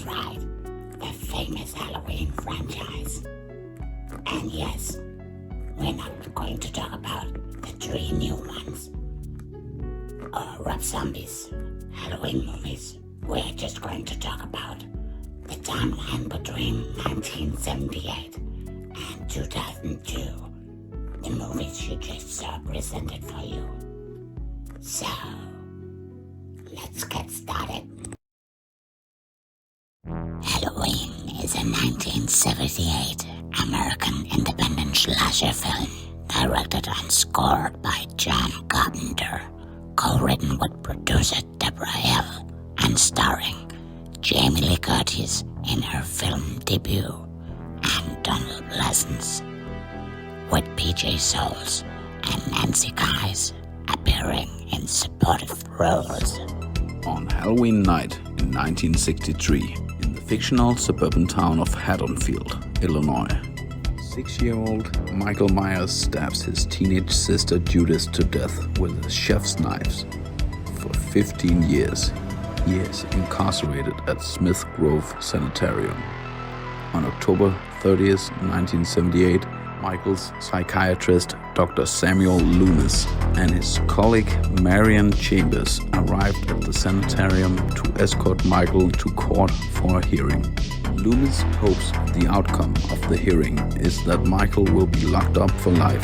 right, the famous Halloween franchise. And yes, we're not going to talk about the 3 new ones or Rob Zombie's Halloween movies. We're just going to talk about the timeline between 1978 and 2002. The movies you just saw presented for you. So, let's get started. Halloween is a 1978 American independent slasher film directed and scored by John Carpenter, co-written with producer Deborah Hill, and starring Jamie Lee Curtis in her film debut and Donald Pleasence, with PJ Soles and Nancy Kyes appearing in supportive roles. On Halloween night in 1963, in the fictional suburban town of Haddonfield, Illinois, 6-year-old Michael Myers stabs his teenage sister Judith to death with his chef's knives. For 15 years, he is incarcerated at Smith Grove Sanitarium. On October 30th, 1978, Michael's psychiatrist, Dr. Samuel Loomis, and his colleague Marion Chambers arrived at the sanitarium to escort Michael to court for a hearing. Loomis hopes the outcome of the hearing is that Michael will be locked up for life.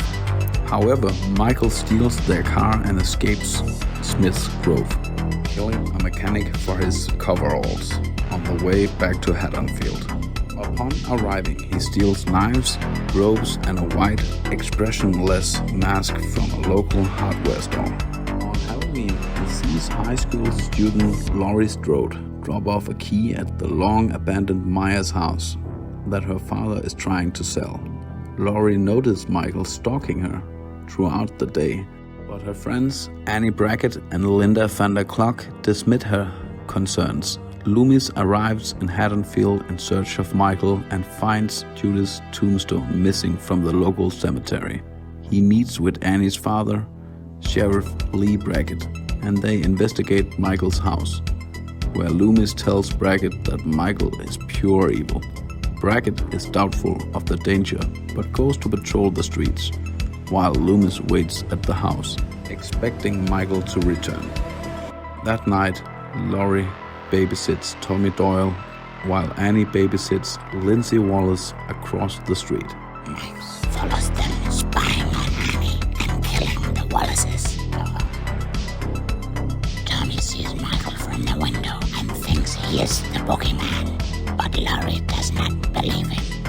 However, Michael steals their car and escapes Smith's Grove, killing a mechanic for his coveralls on the way back to Haddonfield. Upon arriving, he steals knives, ropes, and a white, expressionless mask from a local hardware store. On Halloween, he sees high school student Laurie Strode drop off a key at the long-abandoned Myers house that her father is trying to sell. Laurie noticed Michael stalking her throughout the day, but her friends Annie Brackett and Linda van der Klok dismiss her concerns. Loomis arrives in Haddonfield in search of Michael and finds Judith's tombstone missing from the local cemetery. He meets with Annie's father, Sheriff Lee Brackett, and they investigate Michael's house, where Loomis tells Brackett that Michael is pure evil. Brackett is doubtful of the danger, but goes to patrol the streets, while Loomis waits at the house, expecting Michael to return. That night, Laurie babysits Tommy Doyle, while Annie babysits Lindsay Wallace across the street. Max follows them, spying on Annie and killing the Wallaces. Tommy sees Michael from the window and thinks he is the boogeyman, but Laurie does not believe him.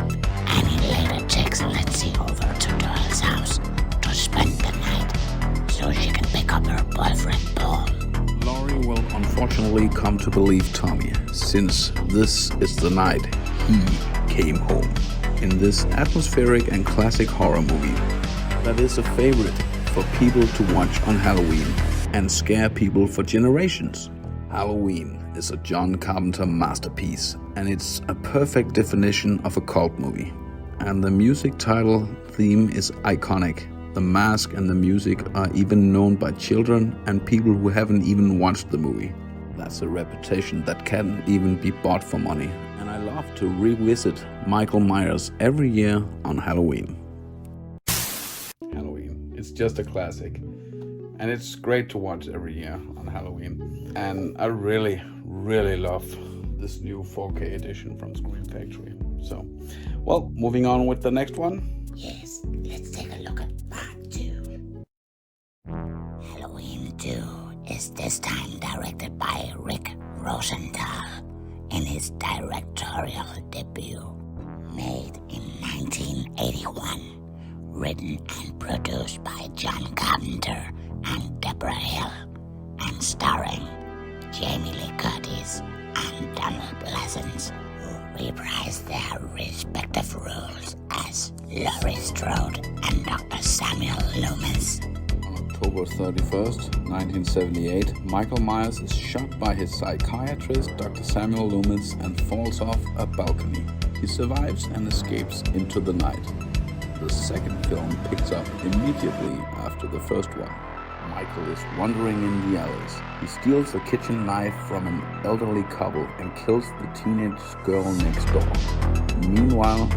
Annie later takes Lindsay over to Doyle's house to spend the night so she can pick up her boyfriend Paul. Laurie will unfortunately come to believe Tommy, since this is the night he came home. In this atmospheric and classic horror movie that is a favorite for people to watch on Halloween and scare people for generations. Halloween is a John Carpenter masterpiece, and it's a perfect definition of a cult movie. And the music title theme is iconic. The mask and the music are even known by children and people who haven't even watched the movie. That's a reputation that can't even be bought for money. And I love to revisit Michael Myers every year on Halloween. Halloween, it's just a classic. And it's great to watch every year on Halloween. And I really, really love this new 4K edition from Screen Factory. So, well, moving on with the next one. Yes, let's take a look at part 2. Halloween 2 is this time directed by Rick Rosenthal in his directorial debut, made in 1981, written and produced by John Carpenter and Deborah Hill, and starring Jamie Lee Curtis and Donald Pleasence, who reprise their respective roles as Laurie Strode and Dr. Samuel Loomis. On October 31st, 1978, Michael Myers is shot by his psychiatrist, Dr. Samuel Loomis, and falls off a balcony. He survives and escapes into the night. The second film picks up immediately after the first one. Michael is wandering in the alleys. He steals a kitchen knife from an elderly couple and kills the teenage girl next door. Meanwhile,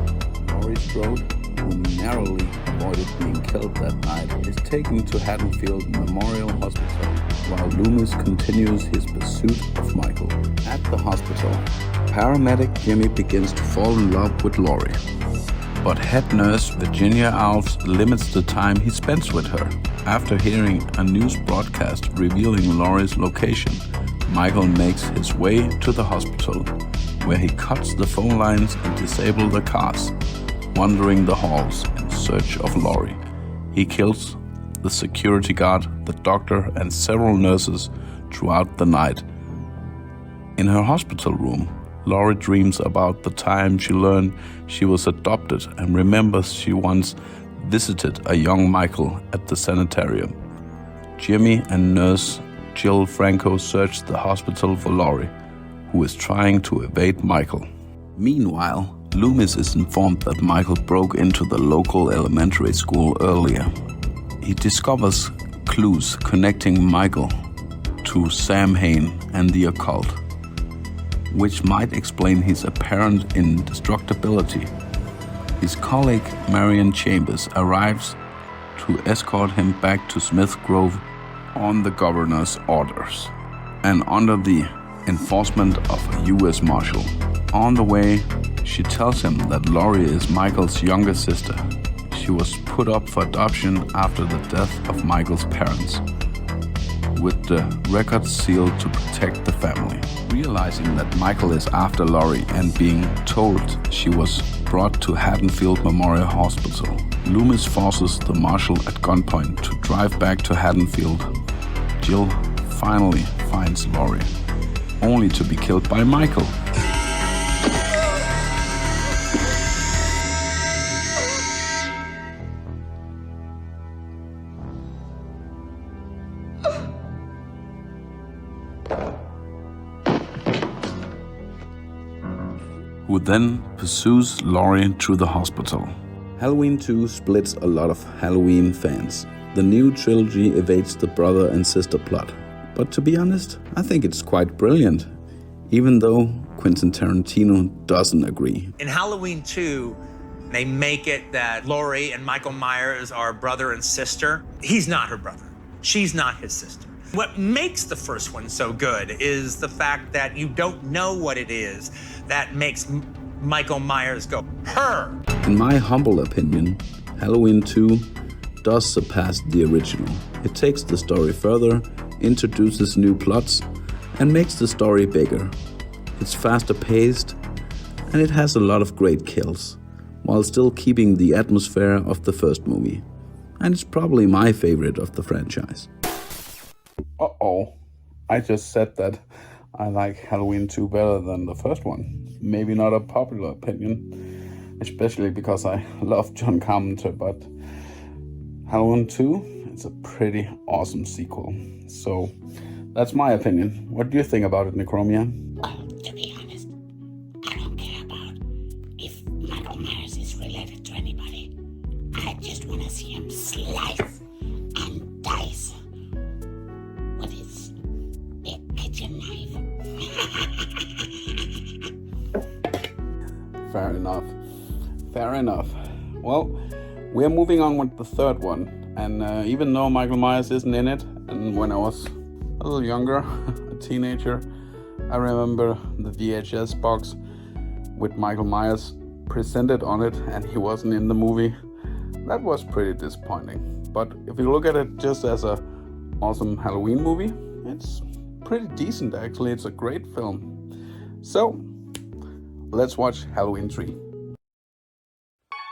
Laurie Strode, who narrowly avoided being killed that night, is taken to Haddonfield Memorial Hospital, while Loomis continues his pursuit of Michael. At the hospital, paramedic Jimmy begins to fall in love with Laurie. But head nurse Virginia Alves limits the time he spends with her. After hearing a news broadcast revealing Laurie's location, Michael makes his way to the hospital, where he cuts the phone lines and disables the cars. Wandering the halls in search of Laurie, he kills the security guard, the doctor, and several nurses throughout the night. In her hospital room, Laurie dreams about the time she learned she was adopted and remembers she once visited a young Michael at the sanitarium. Jimmy and nurse Jill Franco search the hospital for Laurie, who is trying to evade Michael. Meanwhile, Loomis is informed that Michael broke into the local elementary school earlier. He discovers clues connecting Michael to Sam Hain and the occult, which might explain his apparent indestructibility. His colleague Marion Chambers arrives to escort him back to Smith Grove on the governor's orders and under the enforcement of a U.S. Marshal. On the way, she tells him that Laurie is Michael's younger sister. She was put up for adoption after the death of Michael's parents, with the records sealed to protect the family. Realizing that Michael is after Laurie and being told she was brought to Haddonfield Memorial Hospital, Loomis forces the marshal at gunpoint to drive back to Haddonfield. Jill finally finds Laurie, only to be killed by Michael. Who then pursues Laurie through the hospital. Halloween 2 splits a lot of Halloween fans. The new trilogy evades the brother and sister plot. But to be honest, I think it's quite brilliant, even though Quentin Tarantino doesn't agree. In Halloween 2, they make it that Laurie and Michael Myers are brother and sister. He's not her brother. She's not his sister. What makes the first one so good is the fact that you don't know what it is that makes Michael Myers go, her. In my humble opinion, Halloween 2 does surpass the original. It takes the story further, introduces new plots, and makes the story bigger. It's faster paced, and it has a lot of great kills, while still keeping the atmosphere of the first movie. And it's probably my favorite of the franchise. Uh-oh, I just said that I like Halloween 2 better than the first one. Maybe not a popular opinion, especially because I love John Carpenter, but Halloween 2 is a pretty awesome sequel. So that's my opinion. What do you think about it, Necromia? Well, to be honest, I don't care about if Michael Myers is related to anybody. I just want to see him slice and dice with his big kitchen knife. Fair enough. Fair enough. Well, we're moving on with the third one. And even though Michael Myers isn't in it, and when I was a little younger, a teenager, I remember the VHS box with Michael Myers presented on it, and he wasn't in the movie. That was pretty disappointing. But if you look at it just as a awesome Halloween movie, it's pretty decent actually. It's a great film. So, let's watch Halloween 3.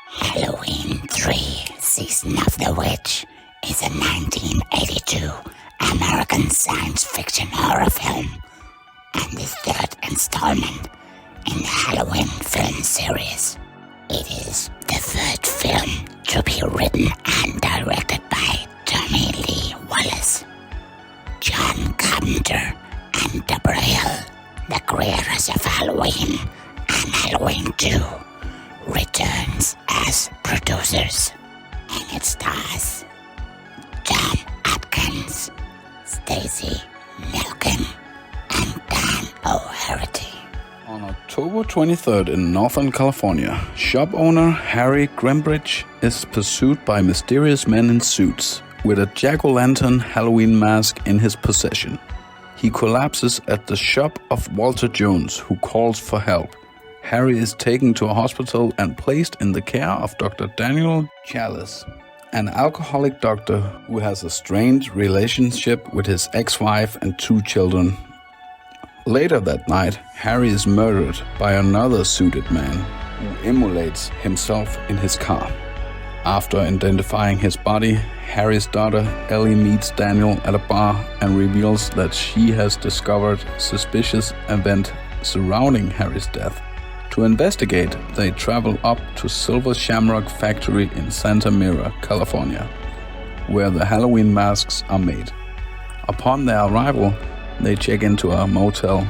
Halloween 3, Season of the Witch, is a 1982 American science fiction horror film and the third installment in the Halloween film series. It is the third film to be written and directed by Tommy Lee Wallace. John Carpenter and Deborah Hill, the creators of Halloween and Halloween 2, returns as producers, and it stars Tom Atkins, Stacy Milken, and Dan O'Harity. On October 23rd in Northern California, shop owner Harry Grimbridge is pursued by mysterious men in suits with a jack-o'-lantern Halloween mask in his possession. He collapses at the shop of Walter Jones, who calls for help. Harry is taken to a hospital and placed in the care of Dr. Daniel Chalice, an alcoholic doctor who has a strained relationship with his ex-wife and 2 children. Later that night, Harry is murdered by another suited man who immolates himself in his car. After identifying his body, Harry's daughter Ellie meets Daniel at a bar and reveals that she has discovered suspicious event surrounding Harry's death. To investigate, they travel up to Silver Shamrock Factory in Santa Mira, California, where the Halloween masks are made. Upon their arrival, they check into a motel,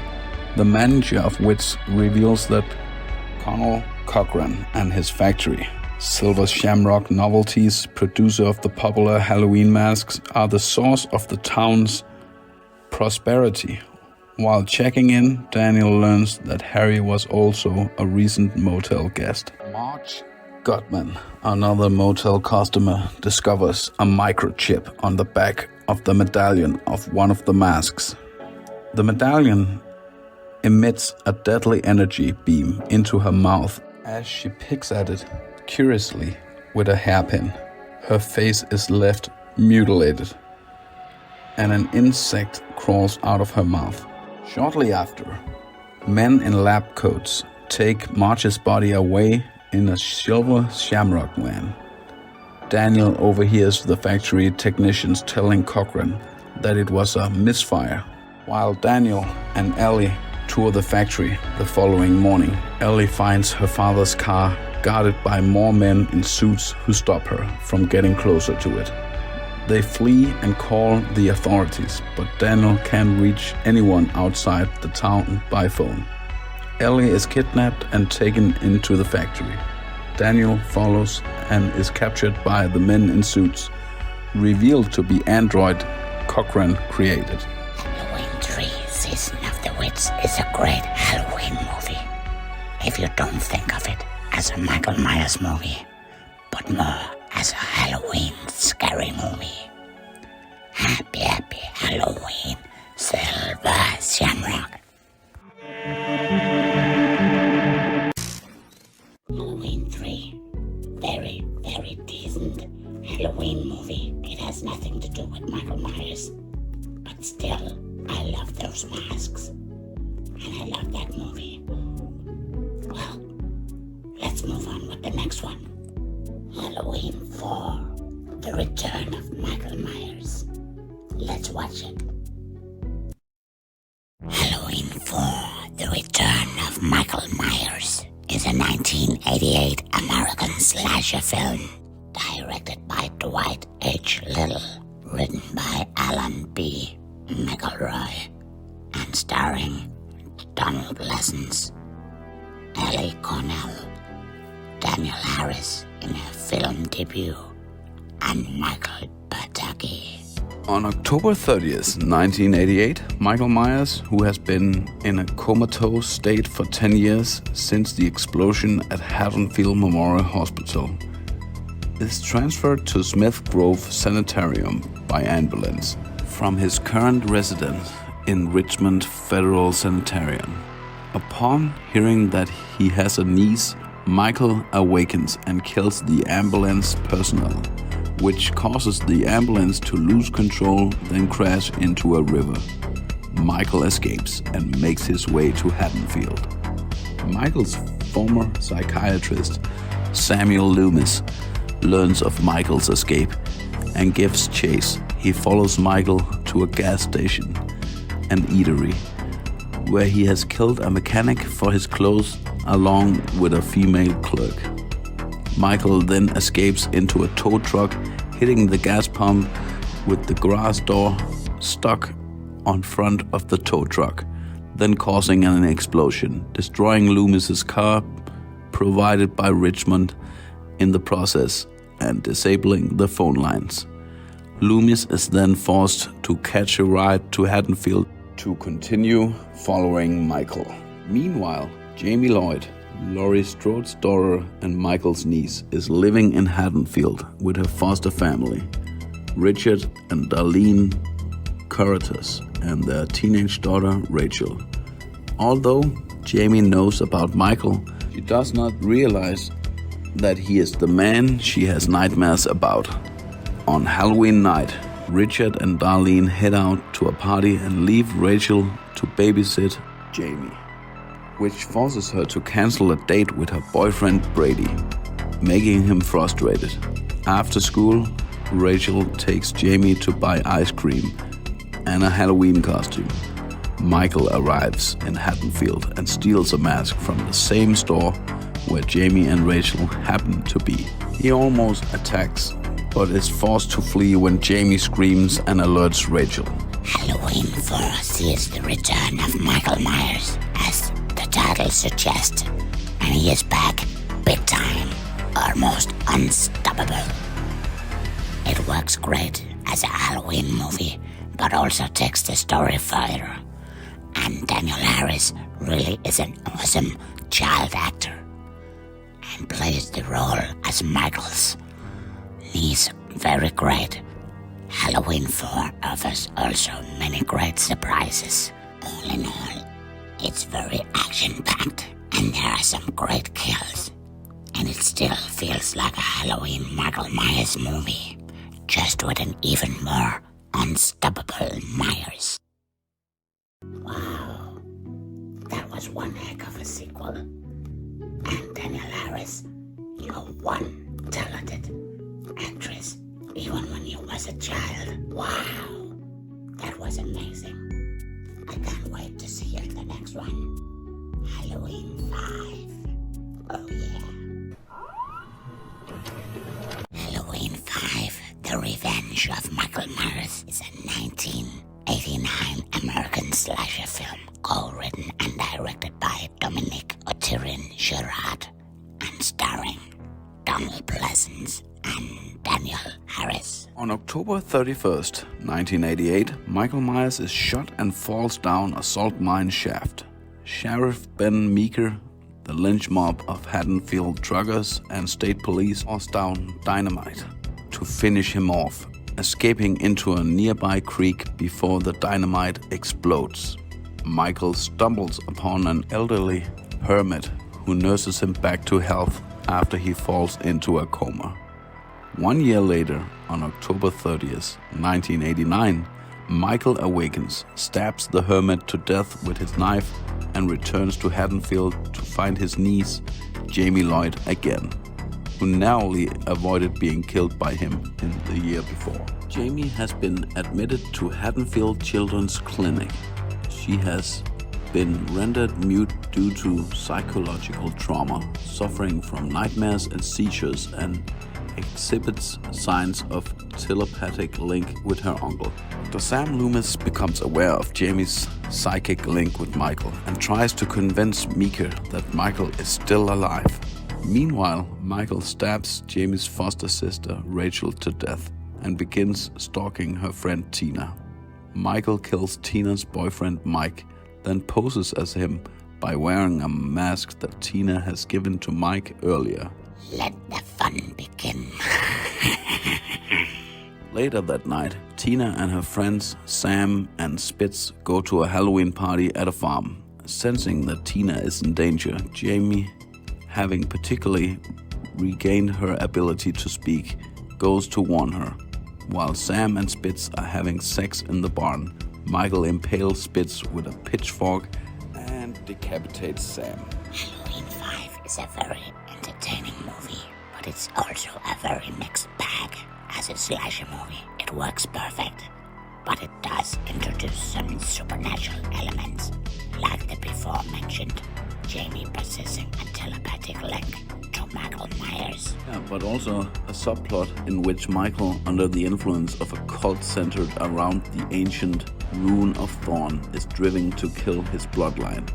the manager of which reveals that Connell Cochran and his factory, Silver Shamrock Novelties, producer of the popular Halloween masks, are the source of the town's prosperity. While checking in, Daniel learns that Harry was also a recent motel guest. Marge Gottman, another motel customer, discovers a microchip on the back of the medallion of one of the masks. The medallion emits a deadly energy beam into her mouth as she picks at it curiously with a hairpin. Her face is left mutilated, and an insect crawls out of her mouth. Shortly after, men in lab coats take Marge's body away in a Silver Shamrock van. Daniel overhears the factory technicians telling Cochran that it was a misfire. While Daniel and Ellie tour the factory the following morning, Ellie finds her father's car guarded by more men in suits who stop her from getting closer to it. They flee and call the authorities, but Daniel can't reach anyone outside the town by phone. Ellie is kidnapped and taken into the factory. Daniel follows and is captured by the men in suits, revealed to be android Cochran created. Halloween 3 Season of the Witch is a great Halloween movie. If you don't think of it as a Michael Myers movie, but more as a Halloween scary movie. Happy Halloween, Silver Shamrock. Halloween 3, very decent Halloween movie. It has nothing to do with Michael Myers, but still, I love those masks, and I love that movie. Well, let's move on with the next one. Halloween 4, The Return of Michael Myers. Let's watch it. Halloween 4, The Return of Michael Myers is a 1988 American slasher film directed by Dwight H. Little, written by Alan B. McElroy, and starring Donald Pleasence, Ellie Cornell, Daniel Harris in her film debut, and Michael Pataki. On October 30th, 1988, Michael Myers, who has been in a comatose state for 10 years since the explosion at Haddonfield Memorial Hospital, is transferred to Smith Grove Sanitarium by ambulance from his current residence in Richmond Federal Sanitarium. Upon hearing that he has a niece, Michael awakens and kills the ambulance personnel, which causes the ambulance to lose control, then crash into a river. Michael escapes and makes his way to Haddonfield. Michael's former psychiatrist, Samuel Loomis, learns of Michael's escape and gives chase. He follows Michael to a gas station and eatery, where he has killed a mechanic for his clothes along with a female clerk. Michael then escapes into a tow truck, hitting the gas pump with the garage door stuck on front of the tow truck, then causing an explosion, destroying Loomis's car provided by Richmond in the process and disabling the phone lines. Loomis is then forced to catch a ride to Haddonfield to continue following Michael. Meanwhile, Jamie Lloyd, Laurie Strode's daughter and Michael's niece, is living in Haddonfield with her foster family, Richard and Darlene Curtis, and their teenage daughter, Rachel. Although Jamie knows about Michael, she does not realize that he is the man she has nightmares about. On Halloween night, Richard and Darlene head out to a party and leave Rachel to babysit Jamie, which forces her to cancel a date with her boyfriend Brady, making him frustrated. After school, Rachel takes Jamie to buy ice cream and a Halloween costume. Michael arrives in Haddonfield and steals a mask from the same store where Jamie and Rachel happen to be. He almost attacks, but is forced to flee when Jamie screams and alerts Rachel. Halloween 4 sees the return of Michael Myers, as the title suggests, and he is back big time, almost unstoppable. It works great as a Halloween movie, but also takes the story further. And Daniel Harris really is an awesome child actor and plays the role as Michael's niece very great. Halloween 4 offers also many great surprises. All in all, it's very action-packed and there are some great kills. And it still feels like a Halloween Michael Myers movie, just with an even more unstoppable Myers. Wow, that was one heck of a sequel. And Daniel Harris, you're one talented actress, even when you was a child. Wow, that was amazing. I can't wait to see you in the next one. Halloween 5. Oh yeah. Halloween 5, The Revenge of Michael Myers is a 1989 American slasher film co-written and directed by Dominic Ottirian-Gerard and starring Donald Pleasence and Daniel Harris. On October 31st, 1988, Michael Myers is shot and falls down a salt mine shaft. Sheriff Ben Meeker, the lynch mob of Haddonfield truckers, and state police toss down dynamite to finish him off, escaping into a nearby creek before the dynamite explodes. Michael stumbles upon an elderly hermit who nurses him back to health after he falls into a coma. 1 year later, on October 30th, 1989, Michael awakens, stabs the hermit to death with his knife, and returns to Haddonfield to find his niece, Jamie Lloyd, again, who narrowly avoided being killed by him in the year before. Jamie has been admitted to Haddonfield Children's Clinic. She has been rendered mute due to psychological trauma, suffering from nightmares and seizures, and exhibits signs of telepathic link with her uncle. Dr. Sam Loomis becomes aware of Jamie's psychic link with Michael and tries to convince Meeker that Michael is still alive. Meanwhile, Michael stabs Jamie's foster sister Rachel to death and begins stalking her friend Tina. Michael kills Tina's boyfriend Mike, then poses as him by wearing a mask that Tina has given to Mike earlier. Let the fun begin. Later that night, Tina and her friends Sam and Spitz go to a Halloween party at a farm. Sensing that Tina is in danger, Jamie, having particularly regained her ability to speak, goes to warn her. While Sam and Spitz are having sex in the barn, Michael impales Spitz with a pitchfork and decapitates Sam. Halloween 5 is a very entertaining movie, but it's also a very mixed bag. As a slasher movie, it works perfect, but it does introduce some supernatural elements, like the before-mentioned Jamie possessing a telepathic link to Michael Myers. Yeah, but also a subplot in which Michael, under the influence of a cult centered around the ancient Rune of Thorn, is driven to kill his bloodline.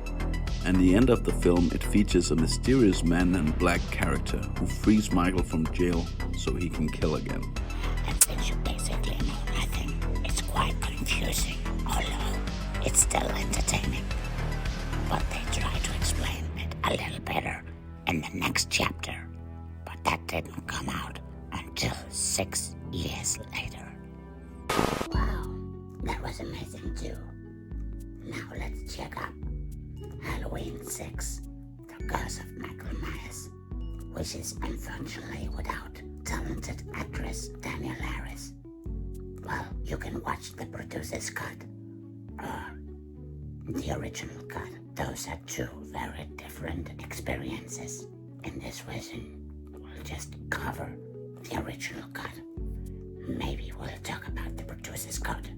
At the end of the film, it features a mysterious man in black character who frees Michael from jail so he can kill again. And since you basically know confusing, although it's still entertaining. But they try to explain it a little better in the next chapter. But that didn't come out until 6 years later. Wow, that was amazing too. Now let's check out Halloween 6, The Curse of Michael Myers, which is unfortunately without talented actress Danielle Harris. Well, you can watch the producer's cut or the original cut. Those are two very different experiences. In this version, we'll just cover the original cut. Maybe we'll talk about the producer's cut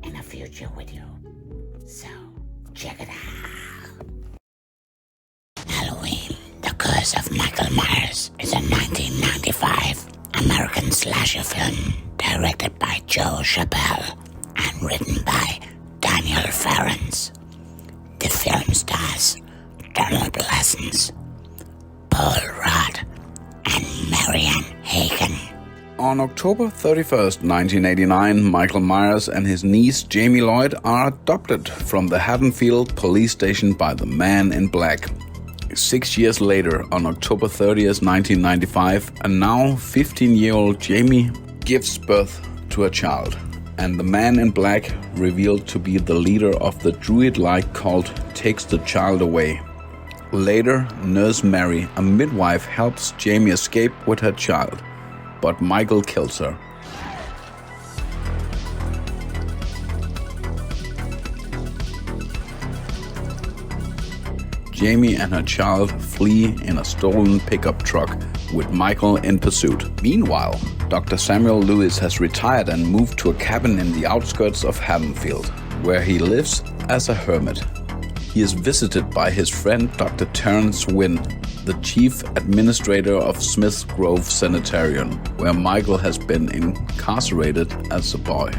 in a future video. So, check it out. Halloween, The Curse of Michael Myers is a 1995 American slasher film directed by Joe Chappelle and written by Daniel Farrens. The film stars Donald Pleasence, Paul Rudd, and Marianne Hagen. On October 31st, 1989, Michael Myers and his niece Jamie Lloyd are adopted from the Haddonfield police station by the Man in Black. 6 years later, on October 30th, 1995, a now 15-year-old Jamie gives birth to a child, and the Man in Black, revealed to be the leader of the druid-like cult, takes the child away. Later, Nurse Mary, a midwife, helps Jamie escape with her child, but Michael kills her. Jamie and her child flee in a stolen pickup truck with Michael in pursuit. Meanwhile, Dr. Samuel Lewis has retired and moved to a cabin in the outskirts of Haddonfield, where he lives as a hermit. He is visited by his friend Dr. Terrence Wynn, the chief administrator of Smith Grove Sanitarium, where Michael has been incarcerated as a boy.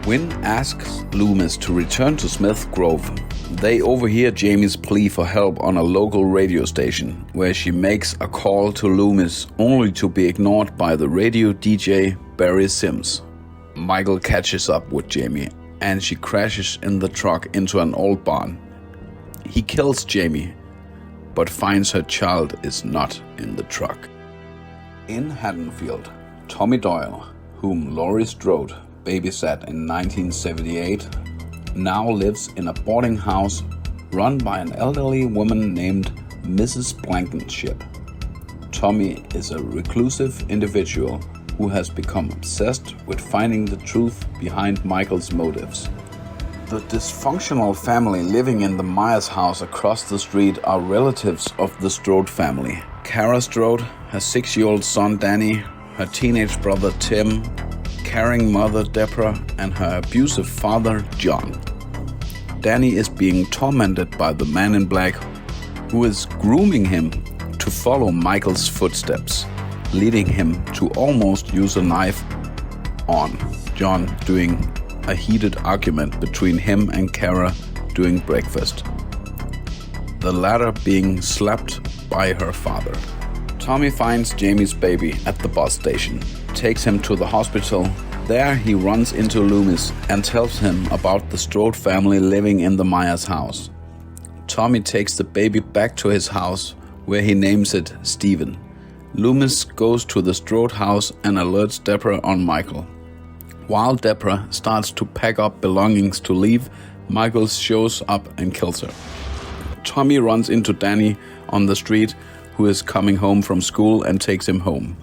Wynn asks Loomis to return to Smith Grove. They overhear Jamie's plea for help on a local radio station, where she makes a call to Loomis, only to be ignored by the radio DJ Barry Sims. Michael catches up with Jamie, and she crashes in the truck into an old barn. He kills Jamie, but finds her child is not in the truck. In Haddonfield, Tommy Doyle, whom Laurie Strode babysat in 1978, now lives in a boarding house run by an elderly woman named Mrs. Blankenship. Tommy is a reclusive individual who has become obsessed with finding the truth behind Michael's motives. The dysfunctional family living in the Myers house across the street are relatives of the Strode family. Kara Strode, her 6-year-old son Danny, her teenage brother Tim, caring mother Deborah, and her abusive father John. Danny is being tormented by the Man in Black, who is grooming him to follow Michael's footsteps, leading him to almost use a knife on John during a heated argument between him and Kara during breakfast, the latter being slapped by her father. Tommy finds Jamie's baby at the bus station, takes him to the hospital. There he runs into Loomis and tells him about the Strode family living in the Myers house. Tommy takes the baby back to his house, where he names it Stephen. Loomis goes to the Strode house and alerts Deborah on Michael. While Deborah starts to pack up belongings to leave, Michael shows up and kills her. Tommy runs into Danny on the street, who is coming home from school, and takes him home.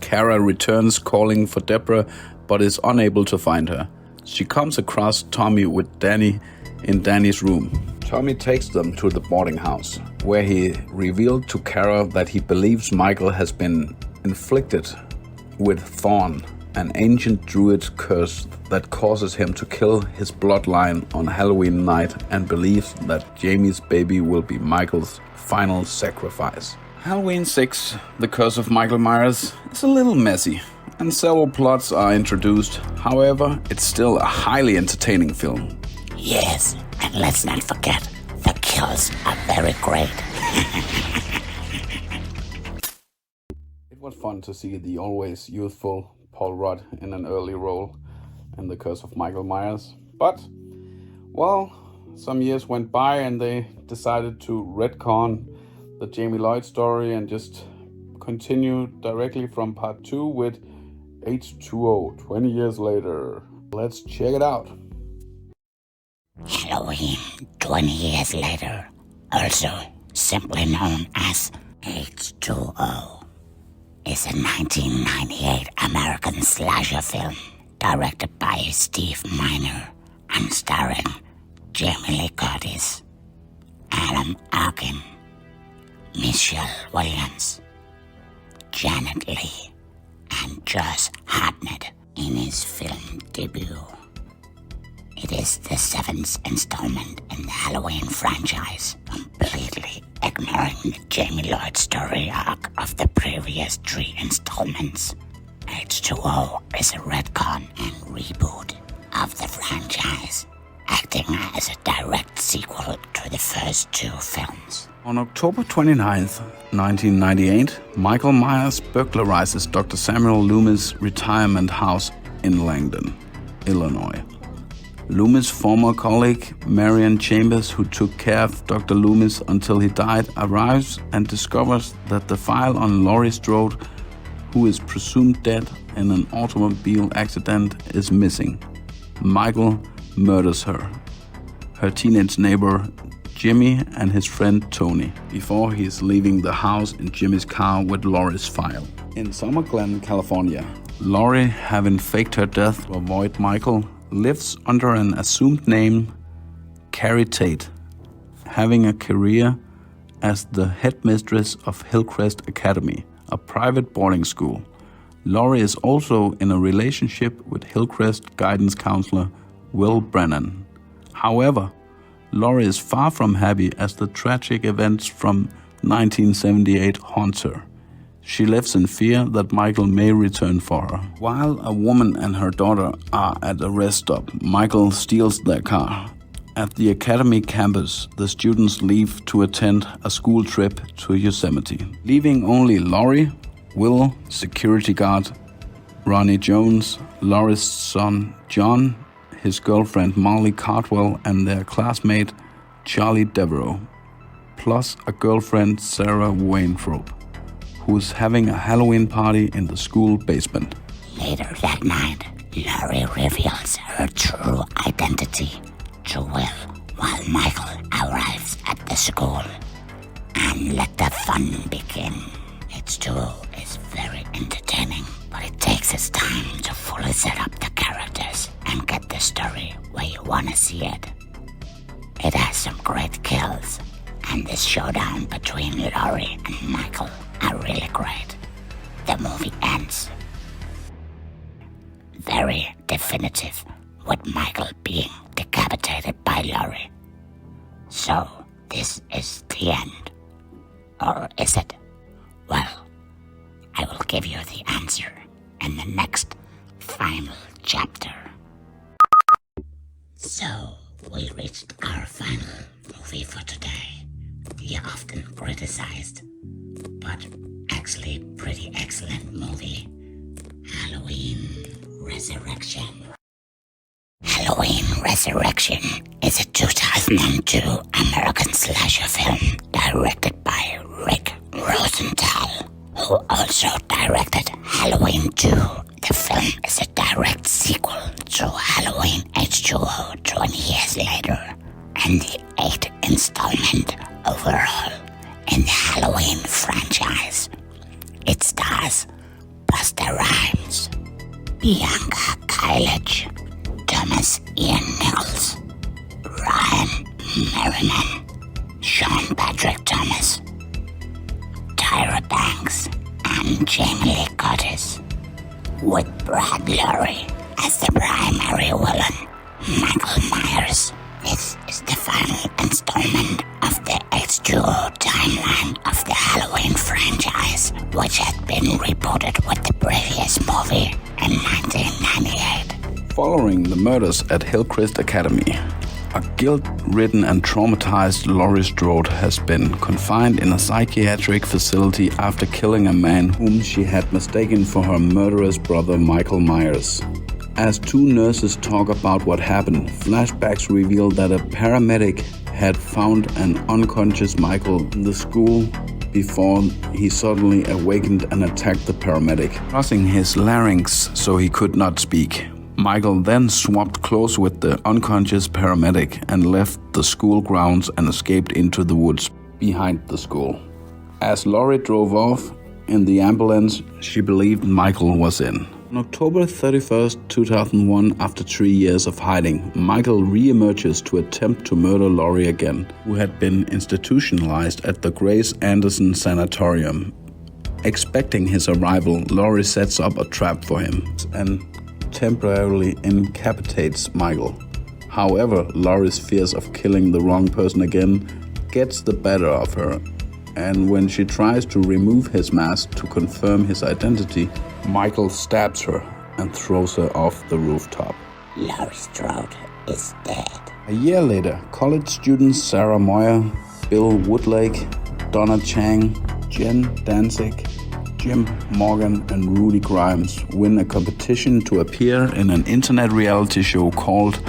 Kara returns calling for Deborah, but is unable to find her. She comes across Tommy with Danny in Danny's room. Tommy takes them to the boarding house, where he revealed to Kara that he believes Michael has been inflicted with Thorn, an ancient druid curse that causes him to kill his bloodline on Halloween night, and believes that Jamie's baby will be Michael's final sacrifice. Halloween 6, The Curse of Michael Myers, is a little messy, and several plots are introduced. However, it's still a highly entertaining film. Yes, and let's not forget, the kills are very great. It was fun to see the always youthful Paul Rudd in an early role in The Curse of Michael Myers. But, well, some years went by and they decided to retcon the Jamie Lloyd story and just continue directly from part 2 with H2O 20 years later. Let's check it out. Halloween 20 years later, also simply known as H2O, is a 1998 American slasher film directed by Steve Miner and starring Jamie Lee Curtis, Adam Arkin, Michelle Williams, Janet Leigh, and Josh Hartnett in his film debut. It is the 7th installment in the Halloween franchise, completely ignoring the Jamie Lloyd story arc of the previous 3 installments. H2O is a retcon and reboot of the franchise, acting as a direct sequel to the first 2 films. On October 29th, 1998, Michael Myers burglarizes Dr. Samuel Loomis' retirement house in Langdon, Illinois. Loomis' former colleague, Marion Chambers, who took care of Dr. Loomis until he died, arrives and discovers that the file on Laurie Strode, who is presumed dead in an automobile accident, is missing. Michael murders her, her teenage neighbor Jimmy, and his friend Tony, before he is leaving the house in Jimmy's car with Laurie's file. In Summer Glen, California, Laurie, having faked her death to avoid Michael, lives under an assumed name, Carrie Tate, having a career as the headmistress of Hillcrest Academy, a private boarding school. Laurie is also in a relationship with Hillcrest guidance counselor Will Brennan. However, Laurie is far from happy as the tragic events from 1978 haunts her. She lives in fear that Michael may return for her. While a woman and her daughter are at a rest stop, Michael steals their car. At the academy campus, the students leave to attend a school trip to Yosemite, leaving only Laurie, Will, security guard Ronnie Jones, Laurie's son John, his girlfriend Molly Cardwell, and their classmate Charlie Devereaux, plus a girlfriend Sarah Wainthrope, who is having a Halloween party in the school basement. Later that night, Laurie reveals her true identity to Will while Michael arrives at the school. And let the fun begin. H2O is very entertaining, but it takes its time to fully set up the characters and get the story where you want to see it. It has some great kills, and the showdown between Laurie and Michael are really great. The movie ends very definitive, with Michael being decapitated by Laurie. So, this is the end. Or is it? Well, I will give you the answer in the next final chapter. So, we reached our final movie for today. The often criticized, but actually pretty excellent movie, Halloween Resurrection. Halloween Resurrection is a 2002 American slasher film directed by Rick Rosenthal, who also directed Halloween 2. The film is a direct sequel to Halloween H2O 20 years later, and the 8th installment overall in the Halloween franchise. It stars Busta Rhymes, Bianca Kailich, Thomas Ian Nichols, Ryan Merriman, Sean Patrick Thomas, Tyra Banks, and Jamie Lee Curtis, with Brad Lorre as the primary villain, Michael Myers. This is the final installment of the H2O timeline of the Halloween franchise, which had been rebooted with the previous movie in 1998. Following the murders at Hillcrest Academy, a guilt-ridden and traumatized Laurie Strode has been confined in a psychiatric facility after killing a man whom she had mistaken for her murderous brother Michael Myers. As two nurses talk about what happened, flashbacks reveal that a paramedic had found an unconscious Michael in the school before he suddenly awakened and attacked the paramedic, crossing his larynx so he could not speak. Michael then swapped clothes with the unconscious paramedic and left the school grounds and escaped into the woods behind the school. As Laurie drove off in the ambulance she believed Michael was in. On October 31st, 2001, after 3 years of hiding, Michael re-emerges to attempt to murder Laurie again, who had been institutionalized at the Grace Anderson Sanatorium. Expecting his arrival, Laurie sets up a trap for him and temporarily incapacitates Michael. However, Laurie's fears of killing the wrong person again gets the better of her, and when she tries to remove his mask to confirm his identity, Michael stabs her and throws her off the rooftop. Laurie Strode is dead. A year later, college students Sarah Moyer, Bill Woodlake, Donna Chang, Jen Danzig, Jim Morgan and Rudy Grimes win a competition to appear in an internet reality show called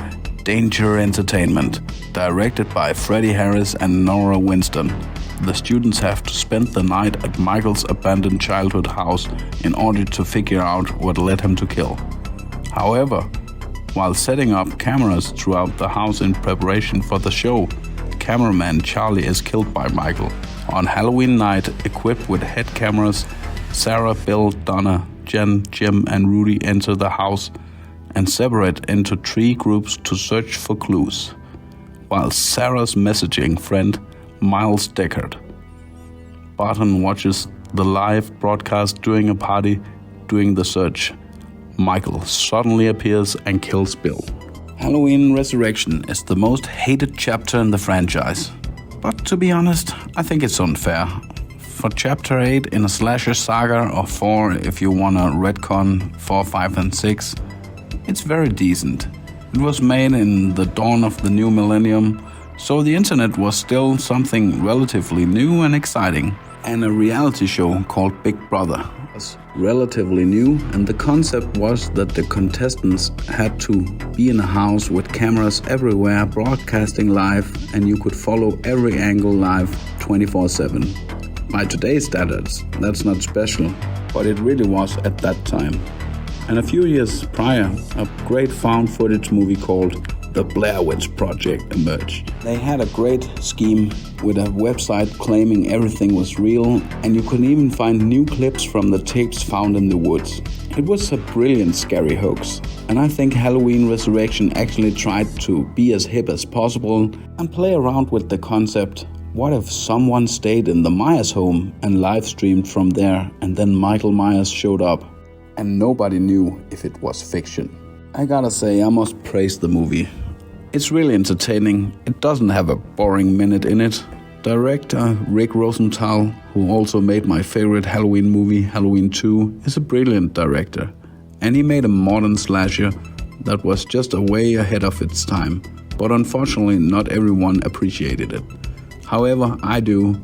Danger Entertainment, directed by Freddie Harris and Nora Winston. The students have to spend the night at Michael's abandoned childhood house in order to figure out what led him to kill. However, while setting up cameras throughout the house in preparation for the show, cameraman Charlie is killed by Michael. On Halloween night, equipped with head cameras, Sarah, Bill, Donna, Jen, Jim and Rudy enter the house and separate into 3 groups to search for clues, while Sarah's messaging friend Miles Deckard Barton watches the live broadcast during a party. During the search, Michael suddenly appears and kills Bill. Halloween Resurrection is the most hated chapter in the franchise. But to be honest, I think it's unfair. For chapter 8 in a slasher saga, or 4 if you wanna retcon 4, 5 and 6, it's very decent. It was made in the dawn of the new millennium, so the internet was still something relatively new and exciting. And a reality show called Big Brother was relatively new, and the concept was that the contestants had to be in a house with cameras everywhere broadcasting live, and you could follow every angle live 24/7. By today's standards, that's not special, but it really was at that time. And a few years prior, a great found footage movie called The Blair Witch Project emerged. They had a great scheme with a website claiming everything was real, and you could even find new clips from the tapes found in the woods. It was a brilliant scary hoax, and I think Halloween Resurrection actually tried to be as hip as possible and play around with the concept. What if someone stayed in the Myers home and live streamed from there, and then Michael Myers showed up and nobody knew if it was fiction? I gotta say, I must praise the movie. It's really entertaining. It doesn't have a boring minute in it. Director Rick Rosenthal, who also made my favorite Halloween movie, Halloween 2, is a brilliant director. And he made a modern slasher that was just a way ahead of its time. But unfortunately, not everyone appreciated it. However, I do.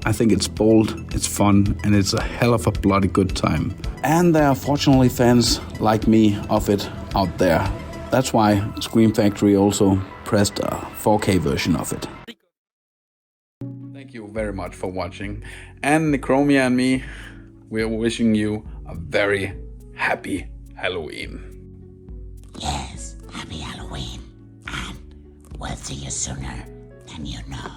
I think it's bold, it's fun, and it's a hell of a bloody good time. And there are fortunately fans like me of it out there. That's why Scream Factory also pressed a 4K version of it. Thank you very much for watching. And Necromia and me, we're wishing you a very happy Halloween. Yes, happy Halloween. And we'll see you sooner than you know.